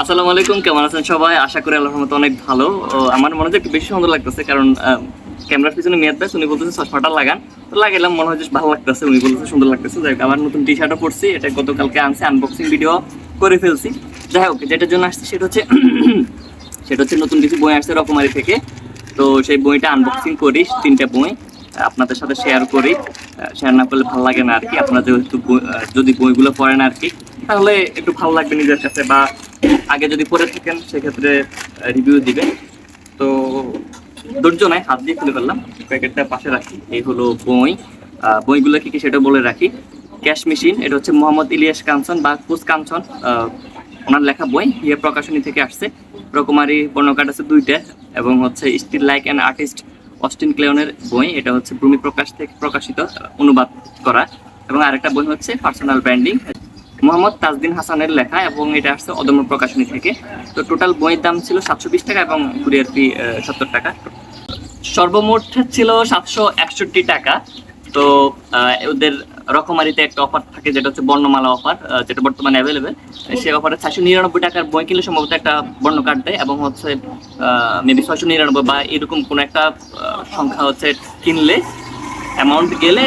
আসসালামু আলাইকুম, কেমন আছেন সবাই? আশা করি আল্লাহর রহমতে অনেক ভালো। আমার মনে হয় একটু বেশি সুন্দর লাগতেছে, কারণ ক্যামেরার পিছনে মেয়াদ ভাই উনি বলতেছে চশমাটা লাগান, তো লাগাইলাম, মনে হয় যে ভালো লাগতেছে, উনি বলতেছে সুন্দর লাগতেছে। যাই হোক, আমার নতুন টি শার্টও পরছি, এটা গতকালকে আনছি, আনবক্সিং ভিডিও করে ফেলছি। যাই হোক, যেটার জন্য আসছি সেটা হচ্ছে নতুন কিছু বই আসছে রকমারি থেকে। তো সেই বইটা আনবক্সিং করি, 3টা বই আপনাদের সাথে শেয়ার করি। শেয়ার না করলে ভালো লাগে না আর কি, আপনারা যেহেতু যদি বইগুলো পড়েন আর কি, তাহলে একটু ভালো লাগবে নিজের কাছে, বা আগে যদি পড়ে থাকেন সেক্ষেত্রে রিভিউ দিবেন। তো ধৈর্য নাই, হাত দিয়ে খুলে ফেললাম, প্যাকেটটা পাশে রাখি। এই হলো বই। বইগুলো কি কি সেটা বলে রাখি। ক্যাশ মেশিন, এটা হচ্ছে মোহাম্মদ ইলিয়াস কাঞ্চন বা কুস কাঞ্চন, ওনার লেখা বই, ইয়ে প্রকাশনী থেকে আসছে। রকমারি বর্ণকার্ড আছে 2টা, এবং হচ্ছে steal like an artist Austin ক্লেয়নের বই, এটা হচ্ছে ভূমি প্রকাশ থেকে প্রকাশিত, অনুবাদ করা। এবং আরেকটা বই হচ্ছে পার্সোনাল ব্র্যান্ডিং, মোহাম্মদ তাজদিন হাসানের লেখা, এবং এটা আসছে অদম্য প্রকাশনী থেকে। তো টোটাল বইয়ের দাম ছিল 720 টাকা এবং কুরিয়ার ফি 70 টাকা। সর্বমোট ছিল 761 টাকা। তো ওদের রকমারিতে একটা অফার থাকে, যেটা হচ্ছে বর্ণমালা অফার, যেটা বর্তমানে অ্যাভেলেবেল। সেই অফারে 699 টাকার বই কিনলে সম্ভবত একটা বর্ণ কার্ড দেয়, এবং হচ্ছে মেবি 699 বা এরকম কোনো একটা সংখ্যা হচ্ছে কিনলে, অ্যামাউন্ট গেলে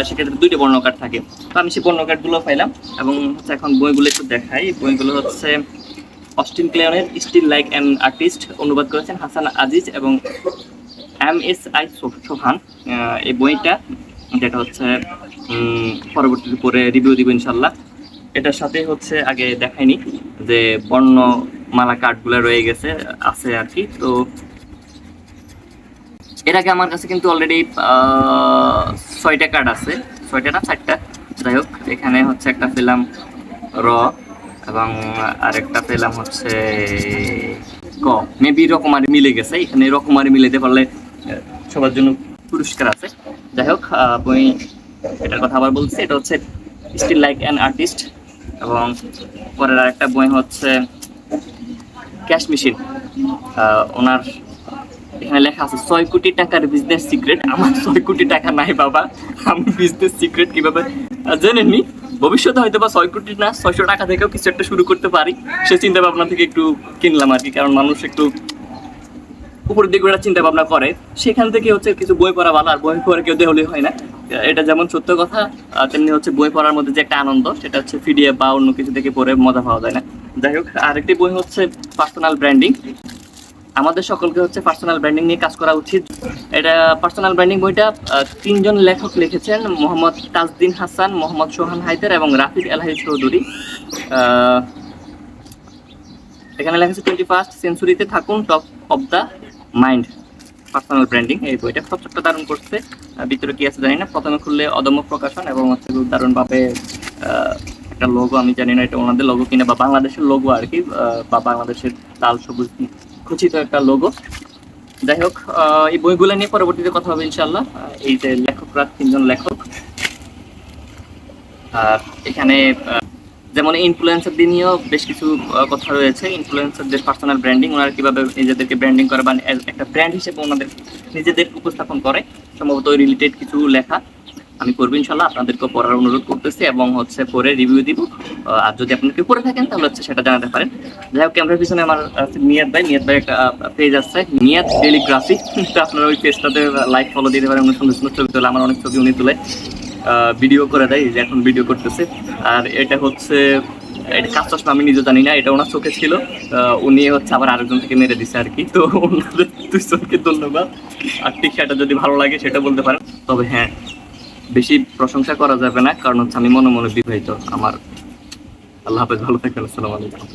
সেক্ষেত্রে 2টা বর্ণ কার্ড থাকে। তো আমি সেই বর্ণ কার্ডগুলো পাইলাম, এবং হচ্ছে এখন বইগুলো একটু দেখাই। বইগুলো হচ্ছে অস্টিন ক্লেয়নের স্টিল লাইক অ্যান আর্টিস্ট, অনুবাদ করেছেন হাসান আজিজ এবং MSI সোহান। এই বইটা, যেটা হচ্ছে পরবর্তীতে পরে রিভিউ দিব ইনশাল্লাহ। এটার সাথে হচ্ছে আগে দেখাইনি যে বর্ণমালা কার্ডগুলো রয়ে গেছে, আছে আর কি। তো এর আগে আমার কাছে কিন্তু অলরেডি 6টা কার্ড আছে, 6টা না 4টা, যাই হোক। এখানে হচ্ছে একটা পেলাম র, এবং আরেকটা পেলাম হচ্ছে ক। মেবি রকমারি মিলে গেছে, এখানে রকমারি মিলাতে পারলে সবার জন্য পুরস্কার আছে। যাই হোক, বই এটার কথা আবার বলছি, এটা হচ্ছে স্টিল লাইক অ্যান আর্টিস্ট, এবং পরের আরেকটা বই হচ্ছে ক্যাশ মেশিন। ওনার এখানে লেখা আছে 6 কোটি টাকার বিজনেস সিক্রেট। আমার 6 কোটি টাকা নাই বাবা, আমি বিজনেস সিক্রেট কিভাবে জেনেনি। ভবিষ্যতে হয়তো বা 6 কোটি না, 600 টাকা থেকেও কিছু একটা শুরু করতে পারি, সে চিন্তা ভাবনা থেকে একটু কিনলাম আর কি। কারণ মানুষ একটু উপরের দিকে একটা চিন্তা ভাবনা করে, সেখান থেকে হচ্ছে কিছু বই পড়া ভালো। আর বই পড়া কেউ দেহলে হয় না, এটা যেমন সত্য কথা, তেমনি হচ্ছে বই পড়ার মধ্যে যে একটা আনন্দ, সেটা হচ্ছে পিডিএফ বা অন্য কিছু থেকে পড়ে মজা পাওয়া যায় না। যাই হোক, আরেকটি বই হচ্ছে পার্সোনাল ব্র্যান্ডিং। আমাদের সকলকে হচ্ছে পার্সোনাল ব্র্যান্ডিং নিয়ে কাজ করা উচিত। এটা পার্সোনাল ব্র্যান্ডিং বইটা 3জন লেখক লিখেছেন, মোহাম্মদ তাজদিন হাসান, মোহাম্মদ সোহান হায়দার এবং রাফিদ এলাহি চৌধুরী। এখানে লেখা আছে 21st সেঞ্চুরিতে থাকুন, top of the mind, personal branding. এই বইটা সবচেয়ে দারুণ করছে। ভিতরে কি আছে জানি না, প্রথমে খুললে অদম্য প্রকাশন, এবং হচ্ছে দারুণ ভাবে একটা লোগো, আমি জানি না এটা ওনাদের লোগো কিনা বা বাংলাদেশের লোগো আর কি, বা বাংলাদেশের লাল সবুজ খচিত একটা লোগো। যাই হোক, এই বইগুলো নিয়ে পরবর্তীতে কথা হবে ইনশাল্লাহ। এই যে লেখকরা 3জন লেখক, আর এখানে যেমন ইনফ্লুয়েন্সার দিয়ে নিয়েও বেশ কিছু কথা রয়েছে। ইনফ্লুয়েন্সারদের পার্সোনাল ব্র্যান্ডিং, ওনারা কিভাবে নিজেদেরকে ব্র্যান্ডিং করে বা একটা ব্র্যান্ড হিসেবে ওনাদের নিজেদের উপস্থাপন করে, সম্ভবত ওই রিলেটেড কিছু লেখা আমি করবো ইনশাল্লাহ। আপনাদেরকে পড়ার অনুরোধ করতেছি, এবং হচ্ছে পরে রিভিউ দিব। আর যদি আপনারা কেউ পড়ে থাকেন তাহলে হচ্ছে সেটা জানাতে পারেন। যাই হোক, ক্যামেরার পিছনে আমার মিয়াদ ভাই একটা পেজ আছে, মিয়াদ ডেলিগ্রাফি। তো আপনারা ওই পেজটাতে লাইক ফলো দিতে পারেন। অনেক সুন্দর সুন্দর ছবি তোলে, আমার অনেক ছবি উনি তুলে ভিডিও করে দেয়, যে এখন ভিডিও করতেছে। আর এটা হচ্ছে এটা কাজ চশমা, আমি নিজে জানি না, এটা ওনার চোখে ছিল, উনি হচ্ছে আবার আরেকজন থেকে মেরে দিছে আর কি। তো ওনাদের 2জনকে ধন্যবাদ। আর ঠিক সেটা যদি ভালো লাগে সেটা বলতে পারেন। তবে হ্যাঁ, বেশি প্রশংসা করা যাবে না, কারণ হচ্ছে আমি মনে মনে বিবাহিত। আমার আল্লাহ হাফেজ, ভালো থাকবেন, আসসালামু আলাইকুম।